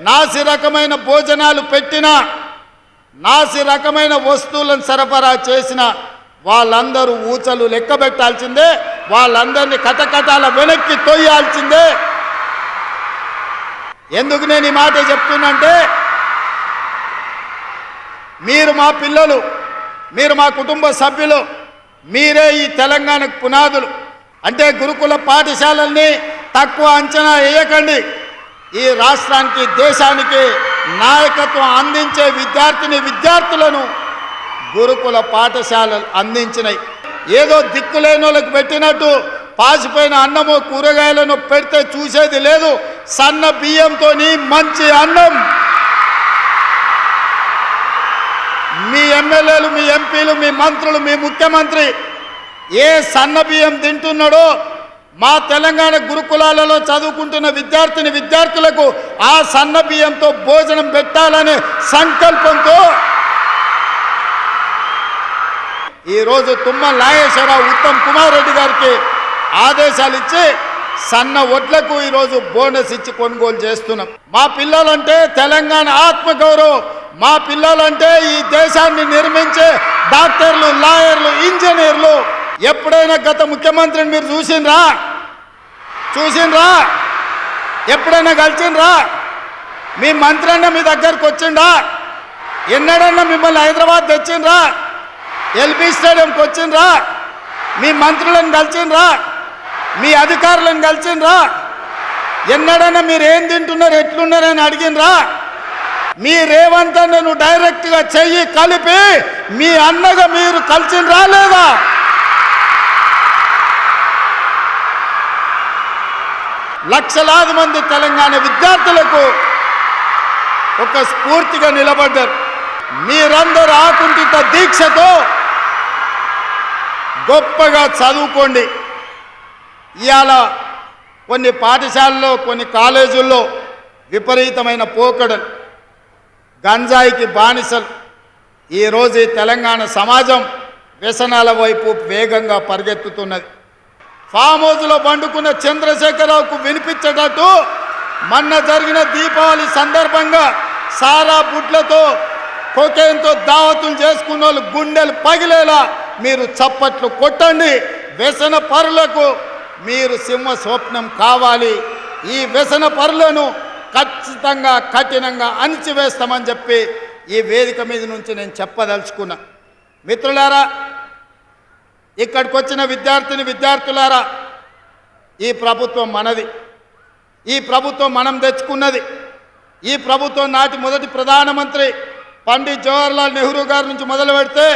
నాసి రకమైన భోజనాలు పెట్టినా, నాసి రకమైన వస్తువులను సరఫరా చేసిన వాళ్ళందరూ ఊచలు లెక్క పెట్టాల్సిందే, వాళ్ళందరినీ కటకటాల వెనక్కి తొయ్యాల్సిందే. ఎందుకు నేను ఈ మాట చెప్తున్నంటే, మీరు మా పిల్లలు, మీరు మా కుటుంబ సభ్యులు, మీరే ఈ తెలంగాణకు పునాదులు. అంటే గురుకుల పాఠశాలల్ని తక్కువ అంచనా వేయకండి. ఈ రాష్ట్రానికి, దేశానికి నాయకత్వం అందించే విద్యార్థులను గురుకుల పాఠశాలలు అందించినాయి. ఏదో దిక్కులేని వాళ్ళకి పెట్టినట్టు పాసిపోయిన అన్నము కూరగాయలను పెడితే చూసేది లేదు. సన్న బియ్యంతో మంచి అన్నం మీ ఎమ్మెల్యేలు, మీ ఎంపీలు, మీ మంత్రులు, మీ ముఖ్యమంత్రి ఏ సన్న బియ్యం తింటున్నాడో మా తెలంగాణ గురుకులాలలో చదువుకుంటున్న విద్యార్థులకు ఆ సన్న బియ్యంతో భోజనం పెట్టాలనే సంకల్పంతో ఈరోజు తుమ్మల నాగేశ్వరరావు, ఉత్తమ్ కుమార్ రెడ్డి గారికి ఆదేశాలు ఇచ్చి సన్న వడ్లకు ఈరోజు బోనస్ ఇచ్చి కొనుగోలు చేస్తున్నాం. మా పిల్లలంటే తెలంగాణ ఆత్మగౌరవం. మా పిల్లలంటే ఈ దేశాన్ని నిర్మించే డాక్టర్లు, లాయర్లు, ఇంజనీర్లు. ఎప్పుడైనా గత ముఖ్యమంత్రిని మీరు చూసిండ్రా? ఎప్పుడైనా కలిసిండ్రా? మీ మంత్రి అన్న మీ దగ్గరకు వచ్చిండ్రా? ఎన్నడన్నా మిమ్మల్ని హైదరాబాద్ తెచ్చిండ్రా? ఎల్బీ స్టేడియంకి వచ్చిండ్రా? మీ మంత్రులను కలిసిండ్రా? మీ అధికారులను కలిసిండ్రా? ఎన్నడన్నా మీరు ఏం తింటున్నారు, ఎట్లున్నారని అడిగినరా? మీ రేవంత్ అన్నను డైరెక్ట్గా చెయ్యి కలిపి మీ అన్నగా మీరు కలిసిండ్రా లేదా? లక్షలాది మంది తెలంగాణ విద్యార్థులకు ఒక స్ఫూర్తిగా నిలబడ్డారు. మీరందరూ ఆకుంఠిత దీక్షతో గొప్పగా చదువుకోండి. ఇవాళ కొన్ని పాఠశాలల్లో, కొన్ని కాలేజీల్లో విపరీతమైన పోకడలు, గంజాయికి బానిసలు. ఈరోజు ఈ తెలంగాణ సమాజం వ్యసనాల వైపు వేగంగా పరిగెత్తుతున్నది. ఫామ్ హౌస్లో పండుకున్న చంద్రశేఖరరావుకు వినిపించేటట్టు మొన్న జరిగిన దీపావళి సందర్భంగా సారా బుడ్లతో, కొకేన్తో దావతులు చేసుకున్న వాళ్ళు గుండెలు పగిలేలా మీరు చప్పట్లు కొట్టండి. వ్యసన పరులకు మీరు సింహ స్వప్నం కావాలి. ఈ వ్యసన పరులను ఖచ్చితంగా కఠినంగా అణిచివేస్తామని చెప్పి ఈ వేదిక మీద నుంచి నేను చెప్పదలుచుకున్నా. మిత్రులారా, ఇక్కడికి వచ్చిన విద్యార్థులారా, ఈ ప్రభుత్వం మనది. ఈ ప్రభుత్వం మనం తెచ్చుకున్నది. ఈ ప్రభుత్వం నాటి మొదటి ప్రధానమంత్రి పండిట్ జవహర్లాల్ నెహ్రూ గారి నుంచి మొదలు పెడితే